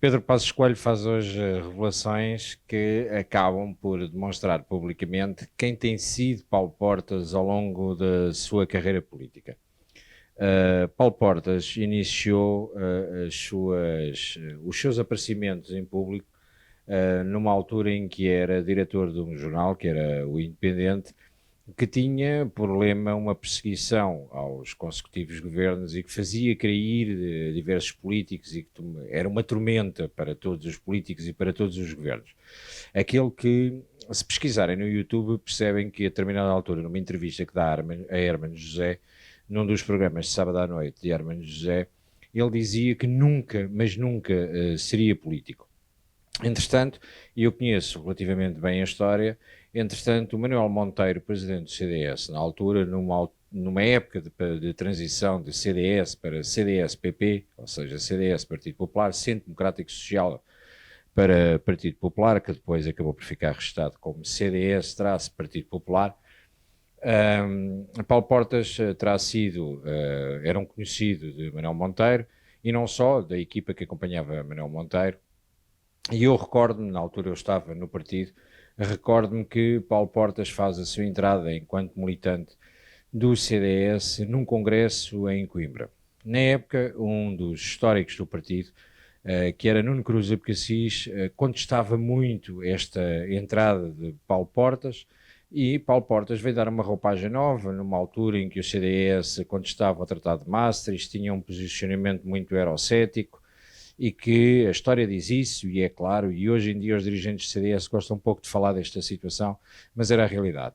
Pedro Passos Coelho faz hoje revelações que acabam por demonstrar publicamente quem tem sido Paulo Portas ao longo da sua carreira política. Paulo Portas iniciou os seus aparecimentos em público numa altura em que era diretor de um jornal, que era o Independente, que tinha por lema uma perseguição aos consecutivos governos e que fazia cair diversos políticos e que era uma tormenta para todos os políticos e para todos os governos. Aquele que, se pesquisarem no YouTube, percebem que a determinada altura, numa entrevista que dá a Hermano José, num dos programas de sábado à noite de Hermano José, ele dizia que nunca, mas nunca seria político. Entretanto, e eu conheço relativamente bem a história, entretanto, o Manuel Monteiro, presidente do CDS, na altura, numa época de transição de CDS para CDS-PP, ou seja, CDS Partido Popular, Centro Democrático Social para Partido Popular, que depois acabou por ficar registado como CDS-Partido Popular. Paulo Portas era um conhecido de Manuel Monteiro, e não só, da equipa que acompanhava Manuel Monteiro. E eu recordo-me, na altura eu estava no partido, recordo-me que Paulo Portas faz a sua entrada enquanto militante do CDS num congresso em Coimbra. Na época, um dos históricos do partido, que era Nuno Cruz Abcacis, contestava muito esta entrada de Paulo Portas, e Paulo Portas veio dar uma roupagem nova, numa altura em que o CDS contestava o Tratado de Maastricht, tinha um posicionamento muito eurocético, e que a história diz isso, e é claro, e hoje em dia os dirigentes do CDS gostam um pouco de falar desta situação, mas era a realidade.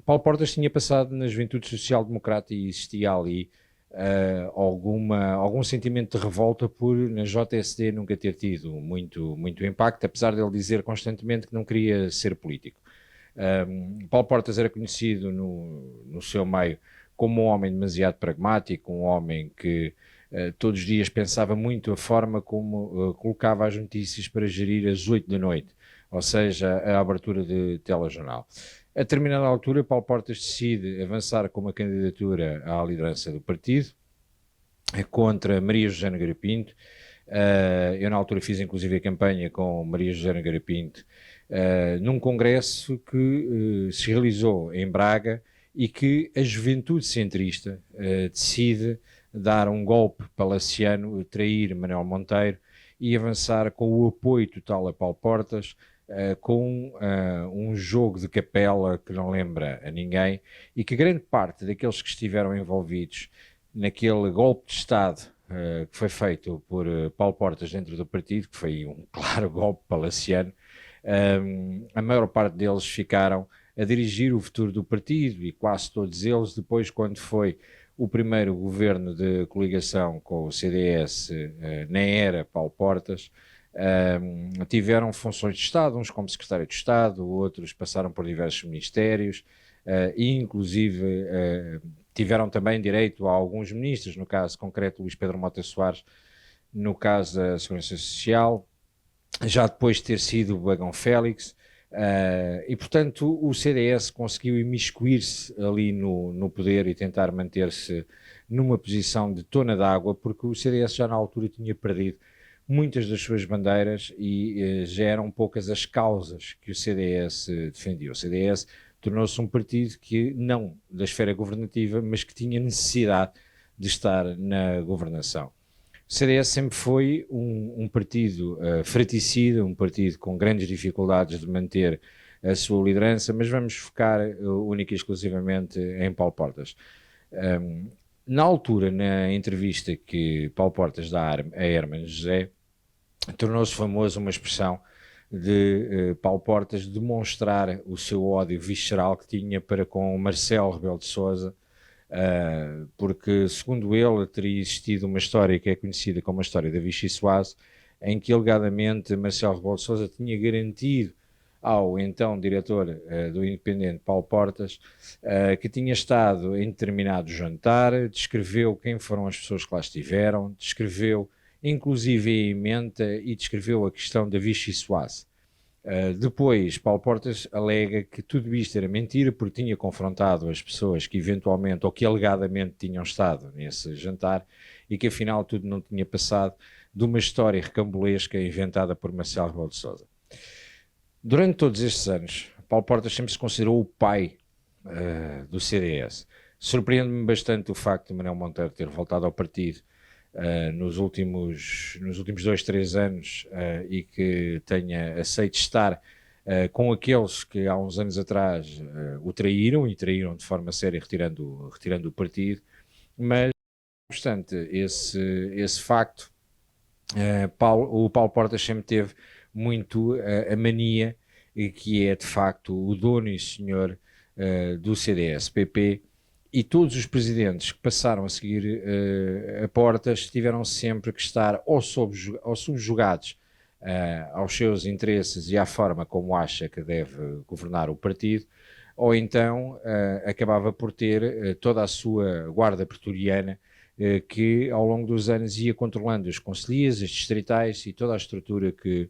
Paulo Portas tinha passado na Juventude Social Democrata e existia ali algum sentimento de revolta por na JSD nunca ter tido muito impacto, apesar de ele dizer constantemente que não queria ser político. Paulo Portas era conhecido no seu meio como um homem demasiado pragmático, um homem que todos os dias pensava muito a forma como colocava as notícias para gerir às 8 da noite, ou seja, a abertura de telejornal. A determinada altura, Paulo Portas decide avançar com uma candidatura à liderança do partido contra Maria José Nogueira Pinto. Eu na altura fiz inclusive a campanha com Maria José Nogueira Pinto num congresso que se realizou em Braga e que a juventude centrista decide dar um golpe palaciano, trair Manuel Monteiro e avançar com o apoio total a Paulo Portas, com um jogo de capela que não lembra a ninguém e que grande parte daqueles que estiveram envolvidos naquele golpe de Estado que foi feito por Paulo Portas dentro do partido, que foi um claro golpe palaciano, a maior parte deles ficaram a dirigir o futuro do partido e quase todos eles, depois, quando foi o primeiro governo de coligação com o CDS, na era Paulo Portas, tiveram funções de Estado, uns como secretário de Estado, outros passaram por diversos ministérios, e inclusive tiveram também direito a alguns ministros, no caso concreto Luís Pedro Mota Soares, no caso da Segurança Social, já depois de ter sido o Bagão Félix, e portanto o CDS conseguiu imiscuir-se ali no poder e tentar manter-se numa posição de tona d'água, porque o CDS já na altura tinha perdido muitas das suas bandeiras e já eram poucas as causas que o CDS defendia. O CDS tornou-se um partido que não da esfera governativa, mas que tinha necessidade de estar na governação. O CDS sempre foi um partido fraticida, um partido com grandes dificuldades de manter a sua liderança, mas vamos focar única e exclusivamente em Paulo Portas. Na altura, na entrevista que Paulo Portas dá a Hermano José, tornou-se famoso uma expressão de Paulo Portas demonstrar o seu ódio visceral que tinha para com Marcelo Rebelo de Sousa, porque, segundo ele, teria existido uma história que é conhecida como a história da Vichy Soase, em que, alegadamente, Marcelo Rebelo de Sousa tinha garantido ao então diretor do Independente, Paulo Portas, que tinha estado em determinado jantar, descreveu quem foram as pessoas que lá estiveram, descreveu inclusive a emenda e descreveu a questão da Vichy Soase. Depois, Paulo Portas alega que tudo isto era mentira porque tinha confrontado as pessoas que eventualmente ou que alegadamente tinham estado nesse jantar e que afinal tudo não tinha passado de uma história recambolesca inventada por Marcelo Rebelo de Sousa. Durante todos estes anos, Paulo Portas sempre se considerou o pai do CDS. Surpreende-me bastante o facto de Manuel Monteiro ter voltado ao partido nos últimos 2, 3 anos e que tenha aceito estar com aqueles que há uns anos atrás o traíram e traíram de forma séria retirando o partido, mas não obstante esse facto, o Paulo Portas sempre teve muito a mania que é de facto o dono e senhor do CDS-PP, e todos os presidentes que passaram a seguir a Portas tiveram sempre que estar ou subjugados aos seus interesses e à forma como acha que deve governar o partido, ou então acabava por ter toda a sua guarda pretoriana que ao longo dos anos ia controlando as concelhias, as distritais e toda a estrutura que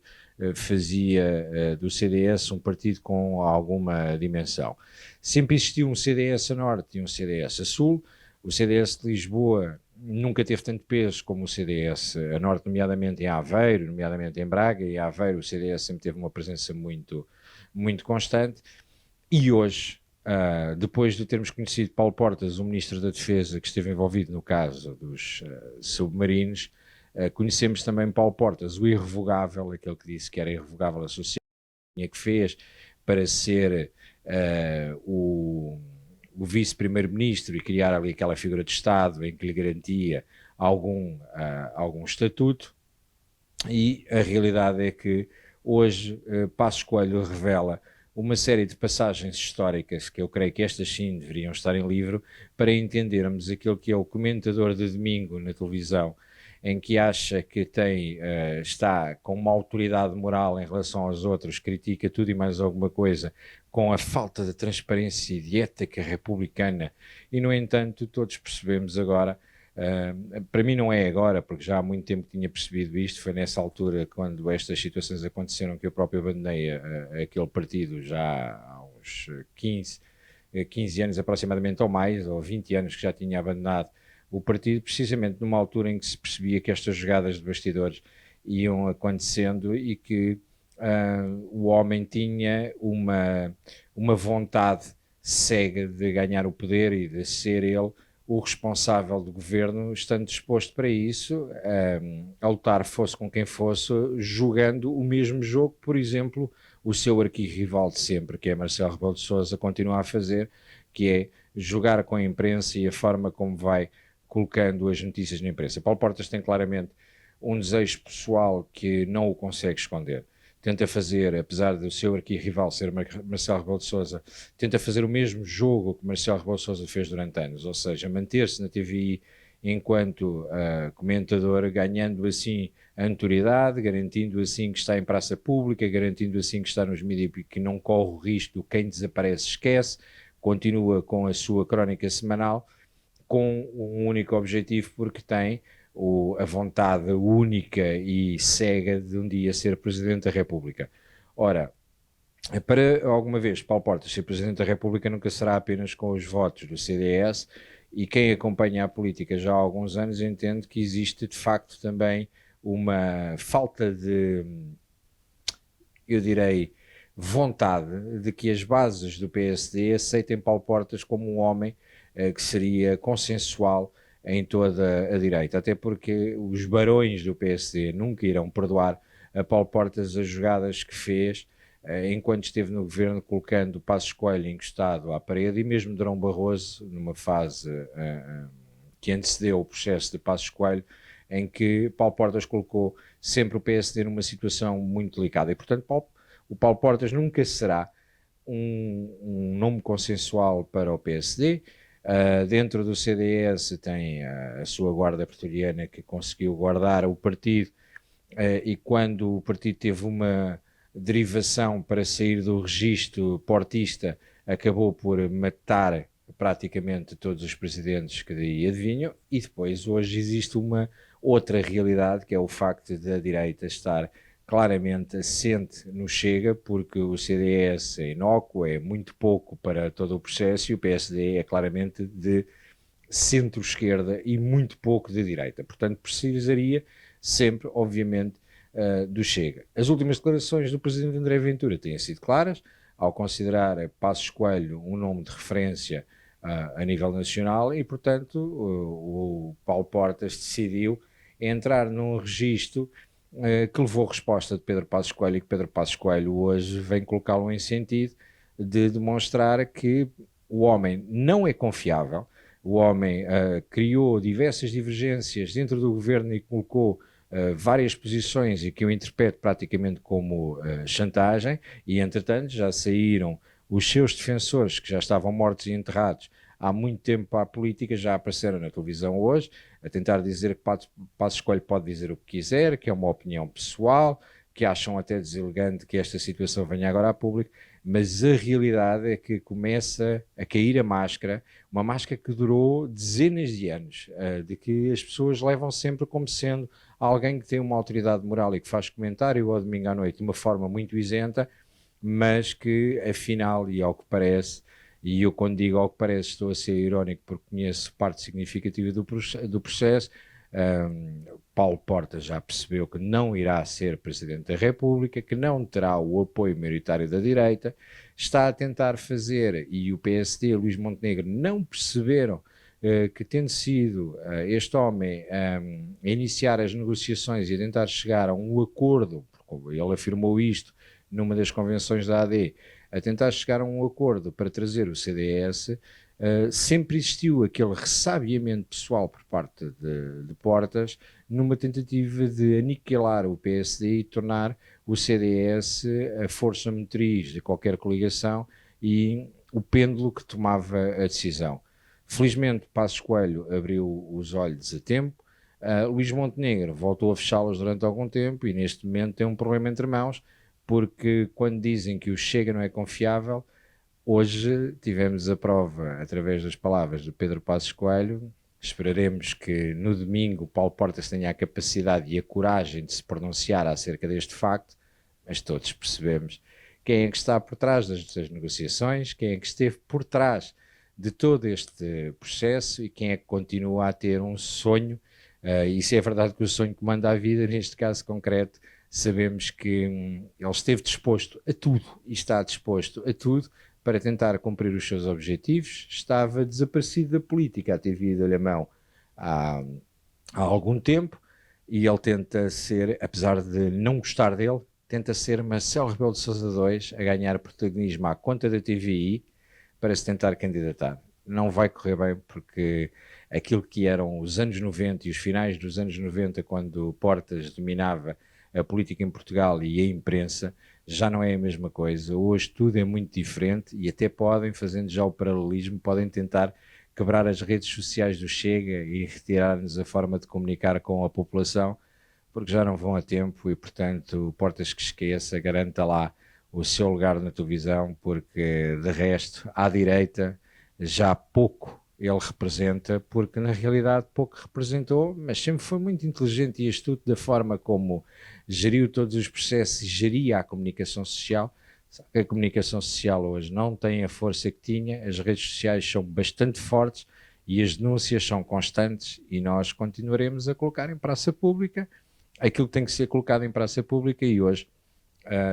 fazia do CDS um partido com alguma dimensão. Sempre existiu um CDS a Norte e um CDS a Sul. O CDS de Lisboa nunca teve tanto peso como o CDS a Norte, nomeadamente em Aveiro, nomeadamente em Braga, e em Aveiro o CDS sempre teve uma presença muito, muito constante. E hoje, depois de termos conhecido Paulo Portas, o Ministro da Defesa que esteve envolvido no caso dos submarinos, conhecemos também Paulo Portas, o irrevogável, aquele que disse que era irrevogável a sociedade que fez para ser o vice-primeiro-ministro e criar ali aquela figura de Estado em que lhe garantia algum estatuto. E a realidade é que hoje Passos Coelho revela uma série de passagens históricas que eu creio que estas sim deveriam estar em livro para entendermos aquilo que é o comentador de domingo na televisão, em que acha que está com uma autoridade moral em relação aos outros, critica tudo e mais alguma coisa, com a falta de transparência e de ética republicana, e no entanto todos percebemos agora, para mim não é agora, porque já há muito tempo que tinha percebido isto, foi nessa altura quando estas situações aconteceram que eu próprio abandonei aquele partido já há uns 15 anos aproximadamente ou mais, ou 20 anos que já tinha abandonado o partido, precisamente numa altura em que se percebia que estas jogadas de bastidores iam acontecendo e que o homem tinha uma vontade cega de ganhar o poder e de ser ele o responsável do governo, estando disposto para isso, a lutar fosse com quem fosse, jogando o mesmo jogo, por exemplo, o seu arquirrival de sempre, que é Marcelo Rebelo de Sousa, continua a fazer, que é jogar com a imprensa e a forma como vai colocando as notícias na imprensa. Paulo Portas tem claramente um desejo pessoal que não o consegue esconder. Tenta fazer, apesar do seu arquirrival ser Marcelo Rebelo de Sousa, tenta fazer o mesmo jogo que Marcelo Rebelo de Sousa fez durante anos, ou seja, manter-se na TVI enquanto comentador, ganhando assim a notoriedade, garantindo assim que está em praça pública, garantindo assim que está nos mídias e que não corre o risco do quem desaparece esquece, continua com a sua crónica semanal, com um único objetivo, porque tem a vontade única e cega de um dia ser Presidente da República. Ora, para alguma vez Paulo Portas ser Presidente da República nunca será apenas com os votos do CDS, e quem acompanha a política já há alguns anos entende que existe de facto também uma falta de, eu direi, vontade de que as bases do PSD aceitem Paulo Portas como um homem que seria consensual em toda a direita, até porque os barões do PSD nunca irão perdoar a Paulo Portas as jogadas que fez enquanto esteve no governo, colocando Passos Coelho encostado à parede, e mesmo Durão Barroso, numa fase que antecedeu o processo de Passos Coelho, em que Paulo Portas colocou sempre o PSD numa situação muito delicada. E, portanto, o Paulo Portas nunca será um nome consensual para o PSD. Dentro do CDS tem a sua guarda pretoriana que conseguiu guardar o partido, e quando o partido teve uma derivação para sair do registro portista, acabou por matar praticamente todos os presidentes que daí adivinham. E depois hoje existe uma outra realidade, que é o facto da direita estar claramente assente no Chega, porque o CDS é inócuo, é muito pouco para todo o processo, e o PSD é claramente de centro-esquerda e muito pouco de direita. Portanto, precisaria sempre, obviamente, do Chega. As últimas declarações do presidente André Ventura têm sido claras, ao considerar Passos Coelho um nome de referência a nível nacional e, portanto, o Paulo Portas decidiu entrar num registro que levou resposta de Pedro Passos Coelho e que Pedro Passos Coelho hoje vem colocá-lo em sentido de demonstrar que o homem não é confiável, o homem criou diversas divergências dentro do governo e colocou várias posições e que eu interpreto praticamente como chantagem e, entretanto, já saíram os seus defensores que já estavam mortos e enterrados há muito tempo para a política, já apareceram na televisão hoje, a tentar dizer que Passos Coelho pode dizer o que quiser, que é uma opinião pessoal, que acham até deselegante que esta situação venha agora a público, mas a realidade é que começa a cair a máscara, uma máscara que durou dezenas de anos, de que as pessoas levam sempre como sendo alguém que tem uma autoridade moral e que faz comentário ao domingo à noite de uma forma muito isenta, mas que afinal, e ao que parece, e eu quando digo ao que parece estou a ser irónico porque conheço parte significativa do processo, Paulo Portas já percebeu que não irá ser Presidente da República, que não terá o apoio maioritário da direita, está a tentar fazer, e o PSD, Luís Montenegro, não perceberam que tendo sido este homem a iniciar as negociações e a tentar chegar a um acordo, porque ele afirmou isto numa das convenções da AD, a tentar chegar a um acordo para trazer o CDS, sempre existiu aquele ressabiamento pessoal por parte de Portas numa tentativa de aniquilar o PSD e tornar o CDS a força motriz de qualquer coligação e o pêndulo que tomava a decisão. Felizmente, Passos Coelho abriu os olhos a tempo, Luís Montenegro voltou a fechá-los durante algum tempo e neste momento tem um problema entre mãos, porque quando dizem que o Chega não é confiável, hoje tivemos a prova através das palavras do Pedro Passos Coelho. Esperaremos que no domingo Paulo Portas tenha a capacidade e a coragem de se pronunciar acerca deste facto, mas todos percebemos quem é que está por trás das negociações, quem é que esteve por trás de todo este processo e quem é que continua a ter um sonho, e se é verdade que o sonho comanda a vida, neste caso concreto, sabemos que ele esteve disposto a tudo e está disposto a tudo para tentar cumprir os seus objetivos. Estava desaparecido da política, a ter vindo-lhe a mão há algum tempo e ele tenta ser, apesar de não gostar dele, tenta ser Marcelo Rebelo de Sousa II a ganhar protagonismo à conta da TVI para se tentar candidatar. Não vai correr bem porque aquilo que eram os anos 90 e os finais dos anos 90, quando Portas dominava a política em Portugal e a imprensa, já não é a mesma coisa. Hoje tudo é muito diferente e até podem, fazendo já o paralelismo, podem tentar quebrar as redes sociais do Chega e retirar-nos a forma de comunicar com a população, porque já não vão a tempo e, portanto, Portas que esqueça, garanta lá o seu lugar na televisão, porque de resto, à direita, já pouco ele representa, porque na realidade pouco representou, mas sempre foi muito inteligente e astuto da forma como geriu todos os processos e geria a comunicação social. A comunicação social hoje não tem a força que tinha, as redes sociais são bastante fortes e as denúncias são constantes e nós continuaremos a colocar em praça pública aquilo que tem que ser colocado em praça pública e hoje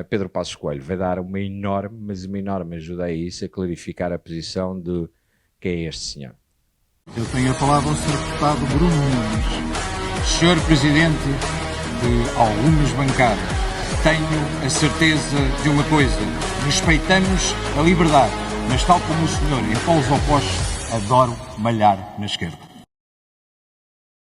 Pedro Passos Coelho vai dar uma enorme, mas uma enorme ajuda a isso, a clarificar a posição de quem é este senhor. Eu tenho a palavra ao Sr. Deputado Bruno Nunes. Sr. Presidente de algumas bancadas, tenho a certeza de uma coisa: respeitamos a liberdade, mas tal como o senhor em polos opostos, adoro malhar na esquerda.